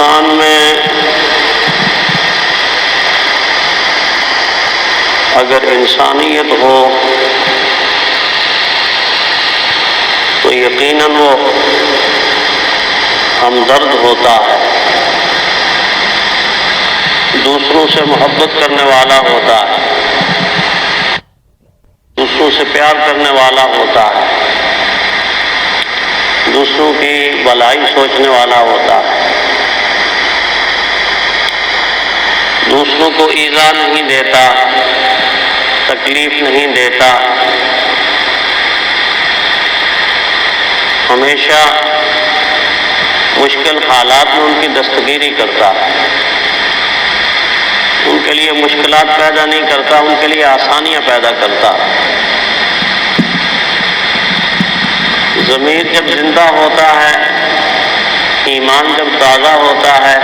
انسان میں اگر انسانیت ہو تو یقیناً وہ ہمدرد ہوتا ہے، دوسروں سے محبت کرنے والا ہوتا ہے، دوسروں سے پیار کرنے والا ہوتا ہے، دوسروں کی بھلائی سوچنے والا ہوتا ہے، دوسروں کو ایذا نہیں دیتا، تکلیف نہیں دیتا، ہمیشہ مشکل حالات میں ان کی دستگیری کرتا ہے، ان کے لیے مشکلات پیدا نہیں کرتا، ان کے لیے آسانیاں پیدا کرتا ہے۔ ضمیر جب زندہ ہوتا ہے، ایمان جب تازہ ہوتا ہے،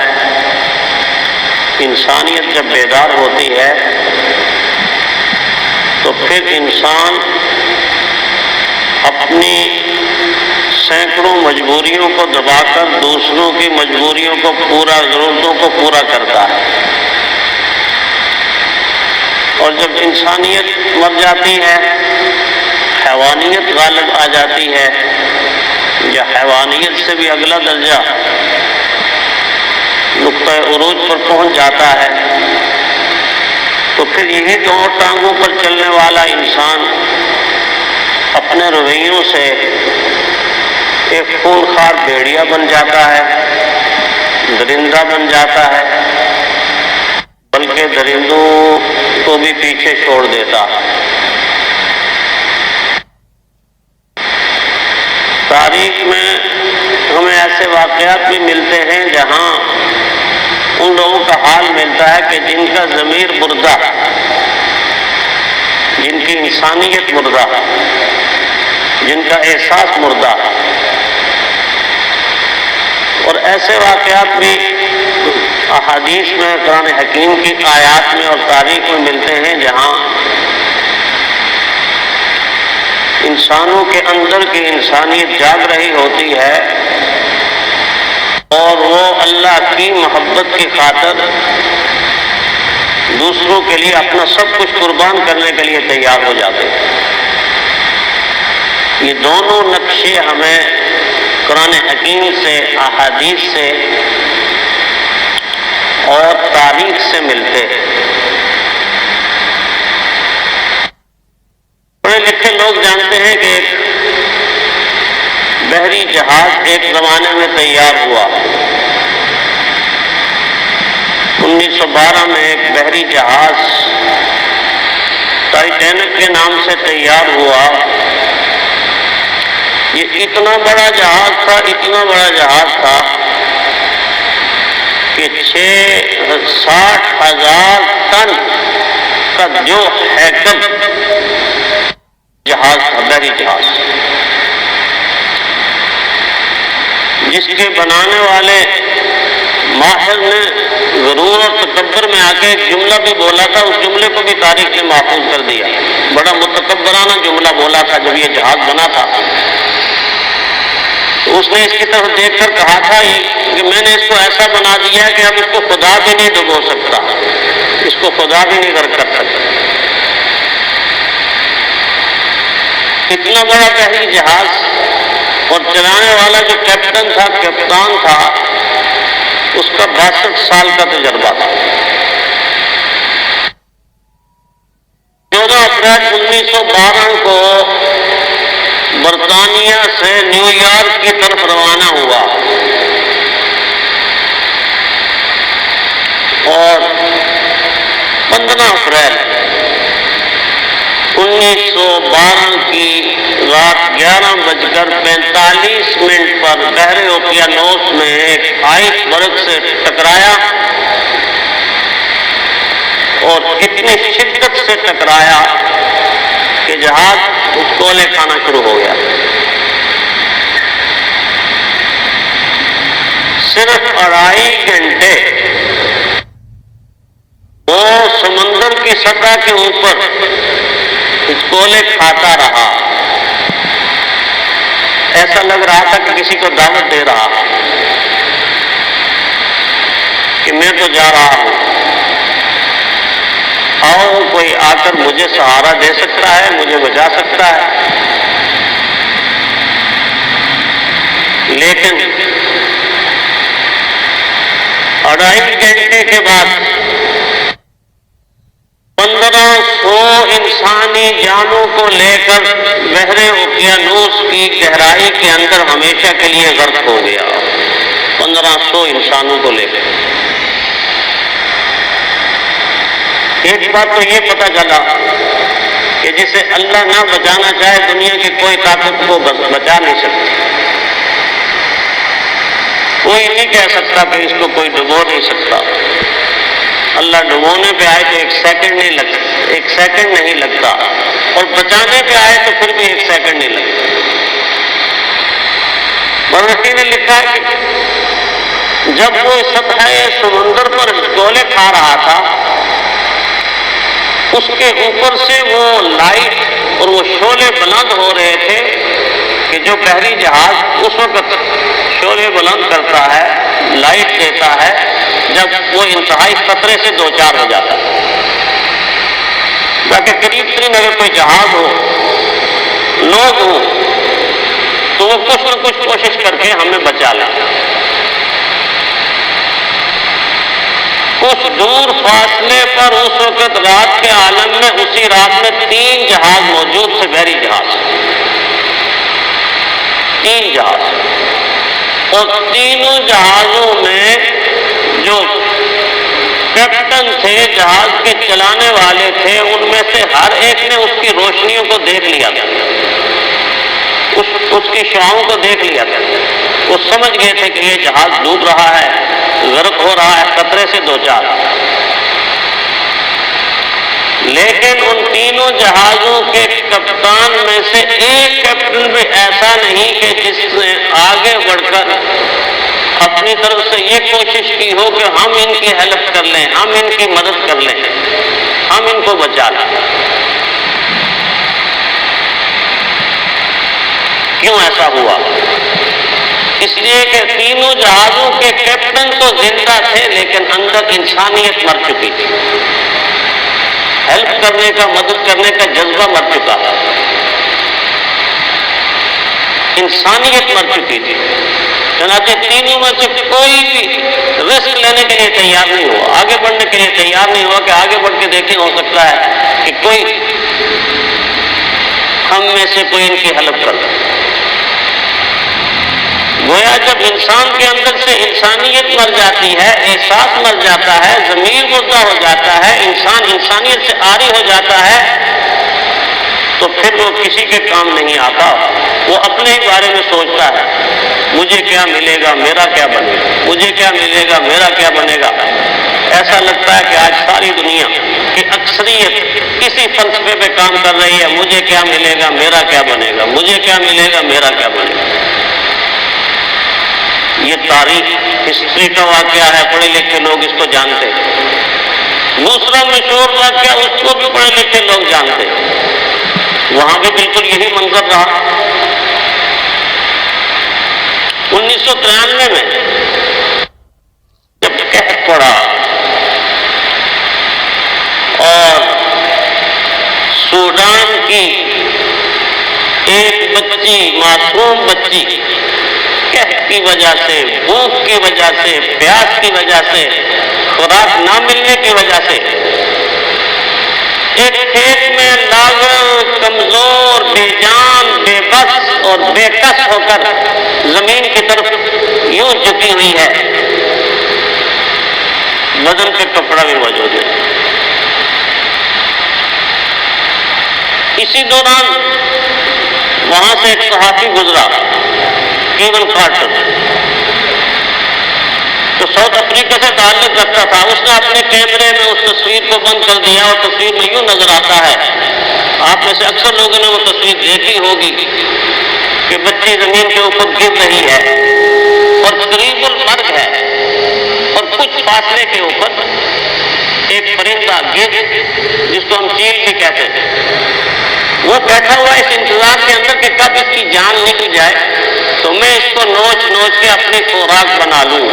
انسانیت جب بیدار ہوتی ہے، تو پھر انسان اپنی سینکڑوں مجبوریوں کو دبا کر دوسروں کی مجبوریوں کو ضرورتوں کو پورا کرتا ہے۔ اور جب انسانیت مر جاتی ہے، حیوانیت غالب آ جاتی ہے، یا حیوانیت سے بھی اگلا درجہ نقطۂ عروج پر پہنچ جاتا ہے، تو پھر یہی دو ٹانگوں پر چلنے والا انسان اپنے رویوں سے ایک خونخوار بھیڑیا بن جاتا ہے، درندہ بن جاتا ہے، بلکہ درندوں کو بھی پیچھے چھوڑ دیتا ہے۔ تاریخ میں ہمیں ایسے واقعات بھی ملتے ہیں جہاں ان لوگوں کا حال ملتا ہے کہ جن کا ضمیر مردہ، جن کی انسانیت مردہ، جن کا احساس مردہ، اور ایسے واقعات بھی احادیث میں، قرآن حکیم کی آیات میں اور تاریخ میں ملتے ہیں جہاں انسانوں کے اندر کی انسانیت جاگ رہی ہوتی ہے اور وہ اللہ کی محبت کی خاطر دوسروں کے لیے اپنا سب کچھ قربان کرنے کے لیے تیار ہو جاتے ہیں۔ یہ دونوں نقشے ہمیں قرآن حکیم سے، احادیث سے اور تاریخ سے ملتے ہیں۔ پڑھے لکھے لوگ جانتے ہیں کہ ایک بحری جہاز ایک زمانے میں تیار ہوا۔ 1912 میں ایک بحری جہاز ٹائٹینک کے نام سے تیار ہوا۔ یہ اتنا بڑا جہاز تھا، اتنا بڑا جہاز تھا کہ 60,000 ٹن کا جو ہیکل جہاز تھا، بحری جہاز، جس کے بنانے والے ماہر نے غرور اور تکبر میں آ کے ایک جملہ بھی بولا تھا، اس جملے کو بھی تاریخ نے محفوظ کر دیا۔ بڑا متکبرانہ جملہ بولا تھا جب یہ جہاز بنا تھا، تو اس نے اس کی طرف دیکھ کر کہا تھا کہ میں نے اس کو ایسا بنا دیا کہ اب اس کو خدا بھی نہیں ڈبو سکتا، اس کو خدا بھی نہیں غرق کر سکتا۔ اتنا بڑا بحری جہاز، اور چلانے والا جو کیپٹن تھا، کپتان تھا، اس کا 62 سال کا تجربہ تھا۔ 14 اپریل 1912 کو برطانیہ سے نیو یارک کی طرف روانہ ہوا، اور 15 اپریل 1912 کی رات 11:45 پر بحر اوقیانوس میں ایک آئس برگ سے ٹکرایا، اور اتنی شدت سے ٹکرایا کہ جہاز کولے کھانا شروع ہو گیا۔ صرف 2.5 گھنٹے وہ سمندر کی سطح کے اوپر اس کولے کھاتا رہا، ایسا لگ رہا تھا کہ کسی کو دعوت دے رہا۔ میں تو جا رہا ہوں، آؤ کوئی آ کر مجھے سہارا دے سکتا ہے، مجھے بچا سکتا ہے. لیکن 2.5 گھنٹے کے بعد 1500 انسانی جانوں کو لے کر بحر اوقیانوس کی گہرائی کے اندر ہمیشہ کے لیے غرق ہو گیا. 1500 انسانوں کو لے کر. ایک بات تو یہ پتہ چلا کہ جسے اللہ نہ بچانا چاہے دنیا کی کوئی طاقت کو بچا نہیں سکتی. کوئی نہیں کہہ سکتا کہ اس کو کوئی ڈبو نہیں سکتا. اللہ ڈبونے پہ آئے تو 1 سیکنڈ نہیں لگتا، 1 سیکنڈ نہیں لگتا، اور بچانے پہ آئے تو پھر بھی 1 سیکنڈ نہیں لگتا. برقی نے لکھا ہے کہ جب وہ سطح سمندر پر گولے کھا رہا تھا، اس کے اوپر سے وہ لائٹ اور وہ شعلے بلند ہو رہے تھے کہ جو بحری جہاز اس وقت شعلے بلند کرتا ہے، لائٹ دیتا ہے جب وہ انتہائی خطرے سے دوچار ہو جاتا ہے. تاکہ قریب ترین اگر کوئی جہاز ہو، لوگ ہوں، تو وہ کچھ نہ کچھ کوشش کر کے ہمیں بچا لیں. اس دور فاصلے پر اس وقت رات کے عالم میں اسی رات میں 3 جہاز موجود تھے، بحری جہاز، 3 جہاز. اور تینوں جہازوں میں جو کیپٹن تھے، جہاز کے چلانے والے تھے، ان میں سے ہر ایک نے اس کی روشنیوں کو دیکھ لیا تھا، اس کی شعاؤں کو دیکھ لیا تھا. وہ سمجھ گئے تھے کہ یہ جہاز ڈوب رہا ہے، غرق ہو رہا ہے، خطرے سے دوچار. لیکن ان تینوں جہازوں کے کپتان میں سے ایک کیپٹن بھی ایسا نہیں کہ جس نے آگے بڑھ کر اپنی طرف سے یہ کوشش کی ہو کہ ہم ان کی ہیلپ کر لیں، ہم ان کی مدد کر لیں، ہم ان کو بچا لیں. کیوں ایسا ہوا؟ اس لیے کہ تینوں جہازوں کے کیپٹن تو زندہ تھے لیکن اندر انسانیت مر چکی تھی. ہیلپ کرنے کا، مدد کرنے کا جذبہ مر چکا، انسانیت مر چکی تھی. چنانچہ تینوں میں سے کوئی بھی رسک لینے کے لیے تیار نہیں ہوا، آگے بڑھنے کے لیے تیار نہیں ہوا کہ آگے بڑھ کے دیکھیں، ہو سکتا ہے کہ کوئی ہم میں سے کوئی ان کی ہیلپ کر دے. گویا جب انسان کے اندر سے انسانیت مر جاتی ہے، احساس مر جاتا ہے، ضمیر مردہ ہو جاتا ہے، انسان انسانیت سے عاری ہو جاتا ہے، تو پھر وہ کسی کے کام نہیں آتا. وہ اپنے ہی بارے میں سوچتا ہے، مجھے کیا ملے گا، میرا کیا بنے گا، مجھے کیا ملے گا، میرا کیا بنے گا. ایسا لگتا ہے کہ آج ساری دنیا کی اکثریت اسی فلسفے پہ کام کر رہی ہے، مجھے کیا ملے گا، میرا کیا بنے گا، مجھے کیا ملے گا، میرا کیا بنے گا. یہ تاریخ، ہسٹری کا واقعہ ہے، پڑھے لکھے لوگ اس کو جانتے. دوسرا مشہور واقعہ اس کو بھی پڑھے لکھے لوگ جانتے. وہاں بھی بالکل یہی منظر رہا. 1993 میں جب قحط پڑا اور سوڈان کی ایک بچی، معصوم بچی، قحط کی وجہ سے، بھوک کی وجہ سے، پیاس کی وجہ سے، خوراک نہ ملنے کی وجہ سے ایک کھیت میں لاغر، کمزور، بے جان، بے بس اور بے کس ہو کر زمین کی طرف یوں جھکی ہوئی ہے، بدن پہ کپڑا بھی موجود ہے. اسی دوران وہاں سے ایک صحافی گزرا، کیون کارٹر، تو ساؤتھ افریقہ سے تعلق رکھتا تھا. اس نے اپنے کیمرے میں اس تصویر کو بند کر دیا اور تصویر میں یوں نظر آتا ہے، آپ میں سے اکثر لوگوں نے وہ تصویر دیکھی ہوگی کہ بچی زمین کے اوپر گر رہی ہے اور قریب المرگ ہے، اور کچھ فاصلے کے اوپر ایک پرندہ گدھ، جس کو ہم چیل بھی کہتے ہیں، وہ بیٹھا ہوا اس انتظار کے اندر کہ کب اس کی جان نکل جائے تو میں اس کو نوچ نوچ کے اپنی خوراک بنا لوں.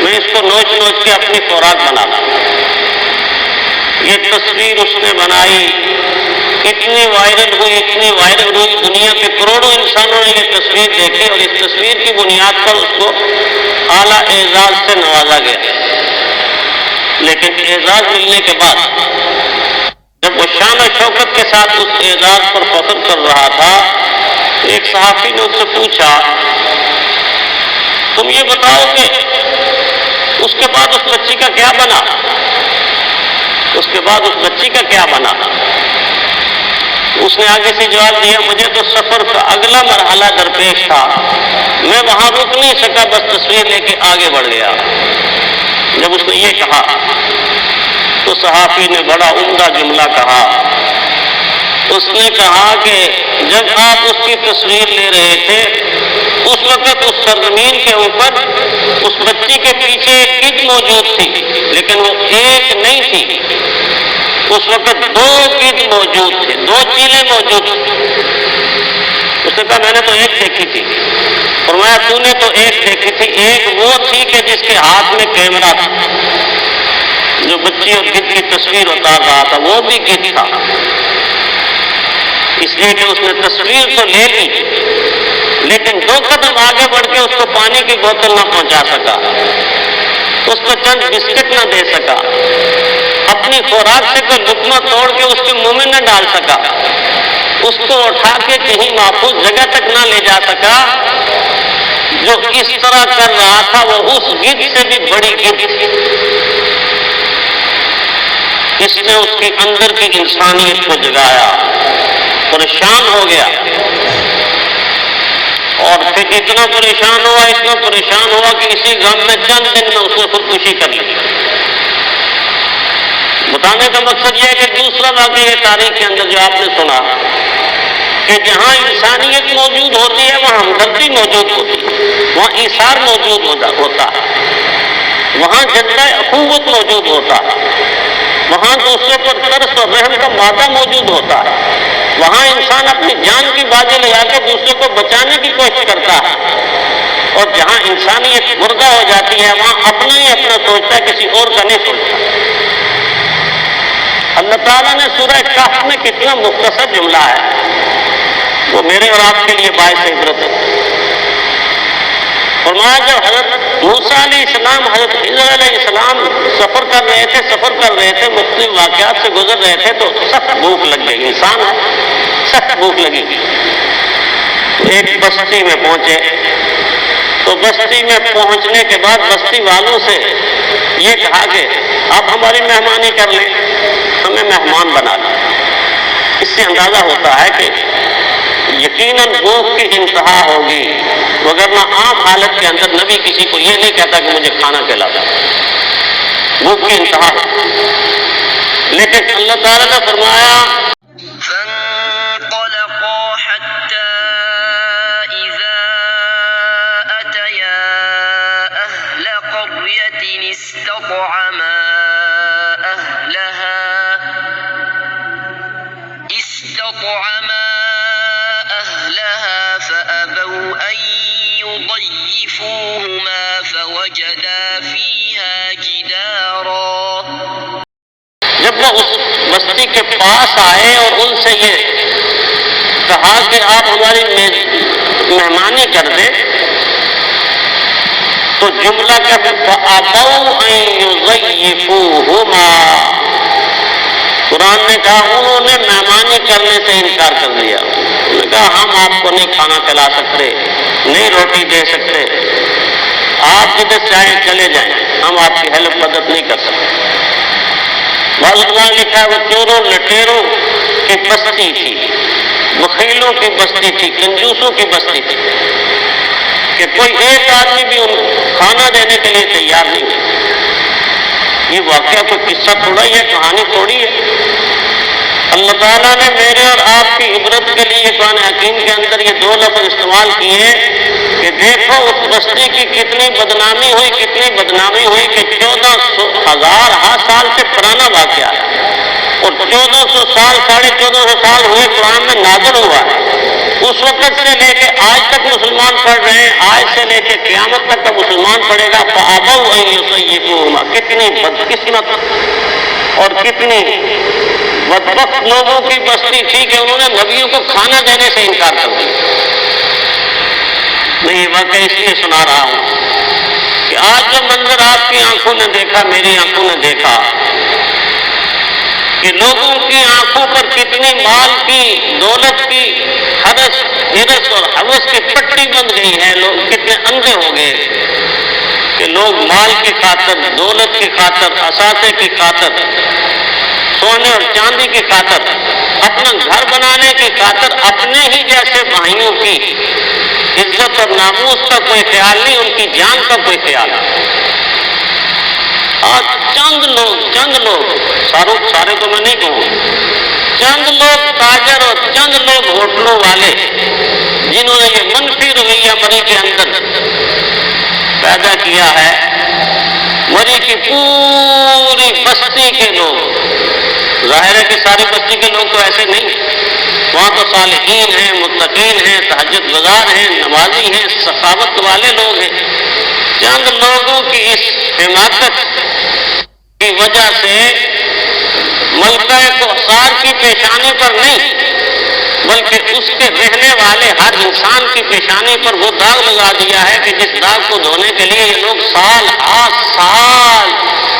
میں اس کو نوچ نوچ کے اپنی خوراک بنا لا. یہ تصویر اس نے بنائی، اتنی وائرل ہوئی، دنیا کے کروڑوں انسانوں نے یہ تصویر دیکھی اور اس تصویر کی بنیاد پر اس کو اعلیٰ اعزاز سے نوازا گیا. لیکن اعزاز ملنے کے بعد جب وہ شان و شوکت کے ساتھ اس اعزاز پر فخر کر رہا تھا، ایک صحافی نے اس سے پوچھا، تم یہ بتاؤ کہ اس کے بعد اس بچی کا کیا بنا؟ اس کے بعد اس بچی کا کیا بنا؟ اس نے آگے سے جواب دیا، مجھے تو سفر کا اگلا مرحلہ درپیش تھا، میں وہاں رک نہیں سکا، بس تصویر لے کے آگے بڑھ گیا. جب اس نے یہ کہا تو صحافی نے بڑا عمدہ جملہ کہا. اس نے کہا کہ جب آپ اس کی تصویر لے رہے تھے اس وقت اس سرزمین کے اوپر اس بچی کے پیچھے ایک کد موجود تھی، لیکن وہ ایک نہیں تھی، اس وقت 2 کد موجود تھے، 2 چیلیں موجود تھے. اس نے کہا میں نے تو ایک دیکھی تھی. فرمایا تو نے تو ایک دیکھی تھی، ایک وہ تھی کہ جس کے ہاتھ میں کیمرہ تھا، جو بچی اور گدھ کی تصویر اتار رہا تھا وہ بھی گدھ تھا، اس لیے کہ اس نے تصویر تو لے لی لیکن 2 قدم آگے بڑھ کے اس کو پانی کی بوتل نہ پہنچا سکا، اس کو چند بسکٹ نہ دے سکا، اپنی خوراک سے کوئی لقمہ توڑ کے اس کے منہ میں نہ ڈال سکا، اس کو اٹھا کے کہیں محفوظ جگہ تک نہ لے جا سکا. جو اس طرح کر رہا تھا وہ اس گدھ سے بھی بڑی گدھ تھی. اس نے اس کے اندر کی انسانیت کو جگایا، پریشان ہو گیا اور پھر اتنا پریشان ہوا کہ اسی غم میں چند دن میں اس نے خودکشی کر لی. بتانے کا مقصد یہ ہے کہ دوسرا واقعہ یہ تاریخ کے اندر جو آپ نے سنا کہ جہاں انسانیت موجود ہوتی ہے وہاں ہمدردی موجود ہوتی ہے، وہاں ایثار موجود ہوتا ہے، وہاں جذبہ اخوت موجود ہوتا ہے، وہاں دوسرے پر ترس اور رحم کا مادہ موجود ہوتا ہے، وہاں انسان اپنی جان کی بازی لگا کے دوسرے کو بچانے کی کوشش کرتا ہے. اور جہاں انسانیت مردہ ہو جاتی ہے وہاں اپنا ہی اپنا سوچتا ہے، کسی اور کا نہیں سوچتا. اللہ تعالیٰ نے سورہ کہف میں کتنا مختصر جملہ ہے، وہ میرے اور آپ کے لیے باعث عبرت ہے. فرمایا جب حضرت موسیٰ علیہ السلام حضرت خضر علیہ السلام سفر کر رہے تھے مختلف واقعات سے گزر رہے تھے تو سخت بھوک لگ گئی، انسان ہے، سخت بھوک لگی. ایک بستی میں پہنچے تو بستی میں پہنچنے کے بعد بستی والوں سے یہ کہا کہ آپ ہماری مہمانی کر لیں، ہمیں مہمان بنا لیں. اس سے اندازہ ہوتا ہے کہ یقیناً بھوک کی انتہا ہوگی، وگرنہ عام حالت کے اندر نبی کسی کو یہ نہیں کہتا کہ مجھے کھانا کھلا دو، بھوک کی انتہا. لیکن اللہ تعالیٰ نے فرمایا فانطلقا حتى إذا أتيا أهل قرية استطعما أهلها فأبوا أن يضيفوهما فوجدا فيها جدارا. جب وہ اس بستی کے پاس آئے اور ان سے یہ کہا کہ آپ ہماری مہمانی کر دیں تو جملہ کہ فَأَبَوْا أَن يُضَيِّفُوهُمَا، قرآن نے کہا انہوں نے مہمانی کرنے سے انکار کر دیا. انہوں نے کہا ہم آپ کو نہیں کھانا کھلا سکتے، نہیں روٹی دے سکتے، آپ جدھر چاہیں چلے جائیں، ہم آپ کی ہیلپ مدد نہیں کر سکتے. قرآن لکھا ہے وہ چوروں لٹیروں کی بستی تھی، بخیلوں کی بستی تھی، کنجوسوں کی بستی تھی کہ کوئی ایک آدمی بھی ان کھانا دینے کے لیے تیار نہیں ہے. یہ واقعہ کوئی قصہ تھوڑا ہی ہے، کہانی تھوڑی ہے. اللہ تعالیٰ نے میرے اور آپ کی عبرت کے لیے قرآن حکیم کے اندر یہ 2 لفظ استعمال کیے کہ دیکھو اس بستی کی کتنی بدنامی ہوئی کہ 14,000 سال سے پرانا واقعہ ہے اور 1400 سال 1450 سال ہوئے قرآن میں نازل ہوا ہے. اس وقت سے لے کے آج تک مسلمان پڑھ رہے ہیں، آج سے لے کے قیامت تک کا مسلمان پڑھے گا فَأَبَوْا أَن يُصَيِّبُوهُمَا۔ کتنی بدقسمت اور کتنی بدبخت لوگوں کی بستی تھی کہ انہوں نے نبیوں کو کھانا دینے سے انکار کر دیا۔ میں یہ واقعہ اس لیے سنا رہا ہوں کہ آج جو منظر آپ کی آنکھوں نے دیکھا، میری آنکھوں نے دیکھا کہ لوگوں کی آنکھوں پر کتنی مال کی، دولت کی ہرس اور ہوس کی پٹی بند گئی ہے، لوگ کتنے اندھے ہو گئے کہ لوگ مال کی خاطر، دولت کی خاطر، اثاثے کی خاطر، سونے اور چاندی کی خاطر، اپنا گھر بنانے کی خاطر اپنے ہی جیسے بھائیوں کی عزت اور ناموس کا کوئی خیال نہیں، ان کی جان کا کوئی خیال نہیں۔ آج چند لوگ سارے کو میں نہیں کہوں، چند لوگ تاجر اور چند لوگ ہوٹلوں والے جنہوں نے یہ منفی رویہ مری کے اندر پیدا کیا ہے، مری کی پوری بستی کے لوگ، ظاہر ہے کہ ساری بستی کے لوگ تو ایسے نہیں، وہاں تو صالحین ہیں، متقین ہیں، تہجد گزار ہیں، نمازی ہیں، سخاوت والے لوگ ہیں۔ چند لوگوں کی اس حماقت کی وجہ سے ملکہ کوثر کی پیشانی پر نہیں بلکہ اس کے رہنے والے ہر انسان کی پیشانی پر وہ داغ لگا دیا ہے کہ جس داغ کو دھونے کے لیے یہ لوگ سال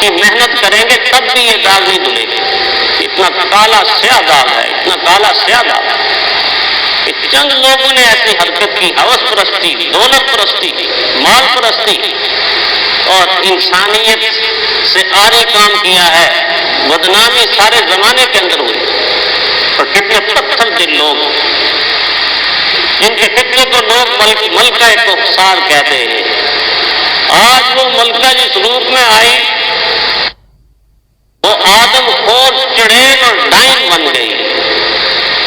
کی محنت کریں گے تب بھی یہ داغ نہیں دھلے گی۔ اتنا کالا سیاہ داغ ہے، اتنا کالا سیاہ داغ ہے کہ چند لوگوں نے ایسی حرکت کی، ہوس پرستی، دولت پرستی، مال پرستی اور انسانیت سے عاری کام کیا ہے، بدنامی سارے زمانے کے اندر ہوئی۔ اور کتنے پتھر دل لوگ جن کے فطرے کو لوگ ملکہ کوثر کہتے ہیں، آج وہ ملکہ جس روپ میں آئی وہ آدم خور، چڑیل اور ڈائن بن گئی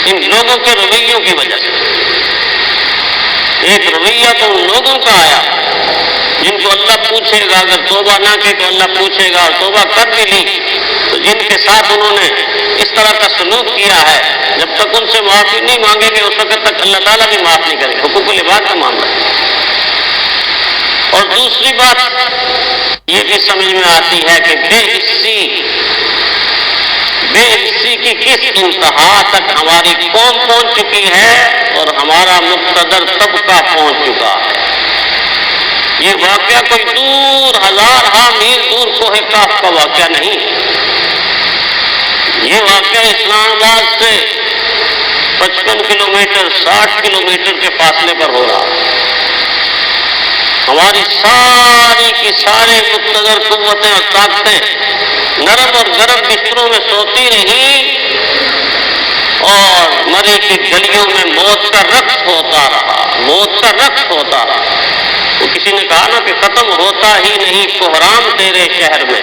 ان لوگوں کے رویوں کی وجہ سے۔ ایک رویہ تو ان لوگوں کا آیا جن کو اللہ پوچھے گا، اگر توبہ نہ کی تو اللہ پوچھے گا، اور توبہ کر بھی لی تو جن کے ساتھ انہوں نے اس طرح کا سلوک کیا ہے جب تک ان سے معافی نہیں مانگیں گے اس وقت تک اللہ تعالیٰ بھی معاف نہیں کرے، حقوق العباد کا معاملہ۔ اور دوسری بات یہ بھی سمجھ میں آتی ہے کہ بے حسی کی کس انتہا تک ہماری قوم پہنچ چکی ہے اور ہمارا مقتدر طبقہ پہنچ چکا ہے۔ یہ واقعہ کوئی دور ہزارہا میل دور کوہ کاف کا واقعہ نہیں، یہ واقعہ اسلام آباد سے 55 کلومیٹر 60 کلومیٹر کے فاصلے پر ہو رہا ہے۔ ہماری ساری کی ساری مقتدر قوتیں اور طاقتیں نرم اور گرم بستروں میں سوتی رہی اور مری کی گلیوں میں موت کا رقص ہوتا رہا۔ تو کسی نے کہا نا کہ ختم ہوتا ہی نہیں کوہرام تیرے شہر میں،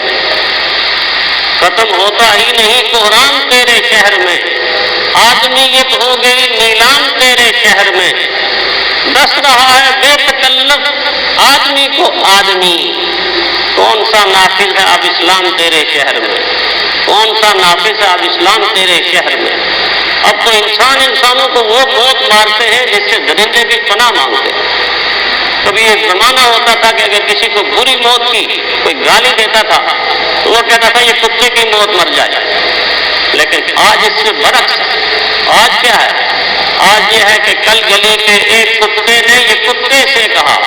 ختم ہوتا ہی نہیں کوہرام تیرے شہر میں، آدمیت ہو گئی نیلام تیرے شہر میں، دس رہا ہے بے تکلف آدمی کو آدمی۔ کون سا نافذ ہے اب اسلام تیرے شہر میں، کون سا نافذ ہے اب اسلام تیرے شہر میں؟ اب تو انسانوں کو وہ موت مارتے ہیں جس سے درندے بھی پناہ مانگتے ہیں۔ کبھی ایک زمانہ ہوتا تھا کہ اگر کسی کو بری موت کی کوئی گالی دیتا تھا تو وہ کہتا تھا یہ کتے کی موت مر جائے، لیکن آج اس سے برعکس آج کیا ہے؟ آج یہ ہے کہ کل گلی کے ایک کتے نے یہ کتے سے کہا،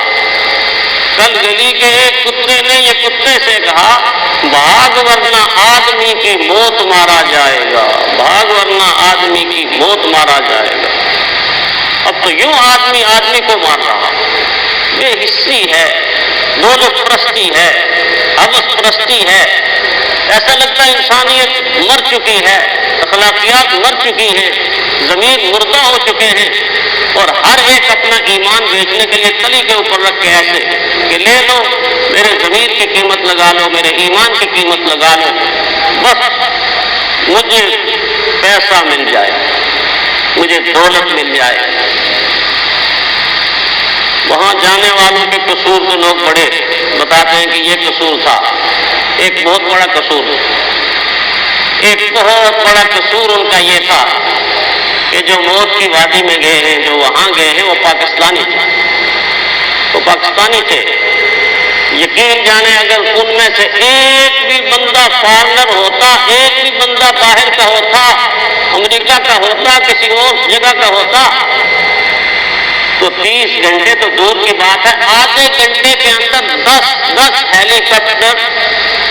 کل گلی کے ایک کتے نے یہ کتے سے کہا بھاگ ورنہ آدمی کی موت مارا جائے گا، بھاگ ورنہ آدمی کی موت مارا جائے گا۔ اب تو یوں آدمی کو مار رہا، بے حسی ہے، دولت پرستی ہے، ہوس پرستی ہے، ایسا لگتا ہے انسانیت مر چکی ہے، اخلاقیات مر چکی ہیں، ضمیر مردہ ہو چکے ہیں، اور ہر ایک اپنا ایمان بیچنے کے لیے تلی کے اوپر رکھ کے ایسے کہ لے لو میرے ضمیر کی قیمت لگا لو، میرے ایمان کی قیمت لگا لو، بس مجھے پیسہ مل جائے، مجھے دولت مل جائے۔ وہاں جانے والوں کے قصور تو لوگ بڑے بتاتے ہیں کہ یہ قصور تھا، ایک بہت بڑا قصور، ایک بہت بڑا قصور ان کا یہ تھا کہ جو موت کی وادی میں گئے ہیں، جو وہاں گئے ہیں، وہ پاکستانی تھے، وہ پاکستانی تھے۔ یقین جانے اگر ان میں سے ایک بھی بندہ فارنر ہوتا، ایک بھی بندہ باہر کا ہوتا، امریکہ کا ہوتا، کسی اور جگہ کا ہوتا، تو 30 گھنٹے تو دور کی بات ہے، آدھے گھنٹے کے اندر 10 ہیلی کاپٹر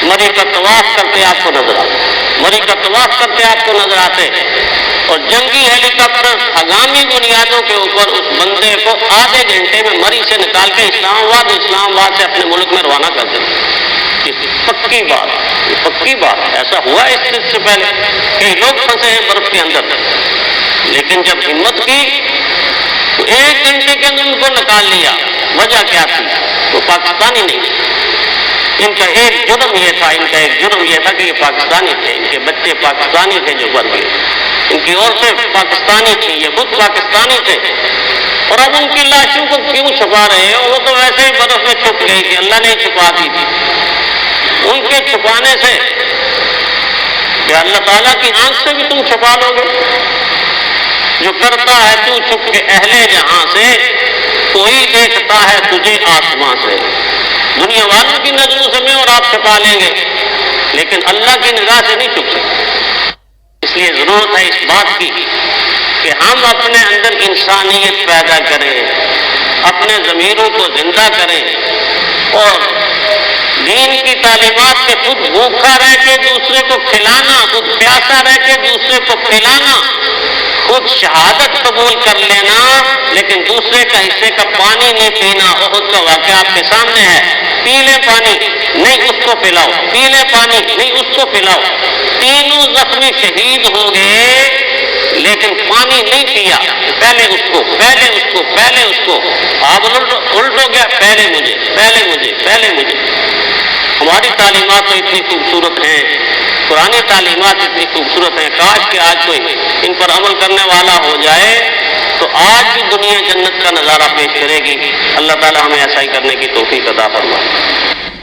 مری کا طواف کرتے آپ کو نظر آتے، مری کا طواف کرتے آپ کو نظر آتے، اور جنگی ہیلی کاپٹر ہنگامی بنیادوں کے اوپر اس بندے کو آدھے گھنٹے میں مری سے نکال کے اسلام آباد سے اپنے ملک میں روانہ کر دیتے۔ پکی بات، یہ پکی بات، ایسا ہوا اس سے پہلے کئی لوگ پھنسے ہیں برف کے اندر، لیکن جب ہمت کی تو 1 گھنٹے کے اندر ان کو نکال لیا۔ وجہ کیا تھی؟ وہ پاکستانی نہیں، ان کا ایک جرم یہ تھا کہ یہ پاکستانی تھے، ان کے بچے پاکستانی تھے جو مر گئے، ان کی عورتیں پاکستانی تھیں، یہ خود پاکستانی تھے، اور اب ان کی لاشوں کو کیوں چھپا رہے ہو؟ وہ تو ویسے ہی برف میں چھپ گئی تھی، اللہ نے چھپا دی تھی۔ ان کے چھپانے سے کیا اللہ تعالیٰ کی آنکھ سے بھی تم چھپا لو گے؟ جو کرتا ہے تو چھپ کے اہل جہاں سے، کوئی دیکھتا ہے تجھے آسمان سے۔ دنیا والوں کی نظروں سے میں اور آپ چھپا لیں گے، لیکن اللہ کی نگاہ سے نہیں چھپ سکتے۔ اس لیے ضرورت ہے اس بات کی کہ ہم اپنے اندر انسانیت پیدا کریں، اپنے ضمیروں کو زندہ کریں، اور دین کی تعلیمات سے خود بھوکا رہ کے دوسرے کو کھلانا، خود پیاسا رہ کے دوسرے کو پلانا، خود شہادت قبول کر لینا لیکن دوسرے کا حصے کا پانی نہیں پینا۔ احد کا واقعہ آپ کے سامنے ہے، پی لے پانی نہیں اس کو پلاؤ، پی لے پانی نہیں اس کو پلاؤ، تینوں زخمی شہید ہو گئے لیکن پانی نہیں پیا، پہلے اس کو آپ الٹ ہو گیا، پہلے مجھے۔ ہماری تعلیمات تو اتنی خوبصورت ہیں، پرانی تعلیمات اتنی خوبصورت ہیں، کاش کہ آج کوئی ان پر عمل کرنے والا ہو جائے تو آج بھی دنیا جنت کا نظارہ پیش کرے گی۔ اللہ تعالی ہمیں ایسا ہی کرنے کی توفیق عطا فرمائے۔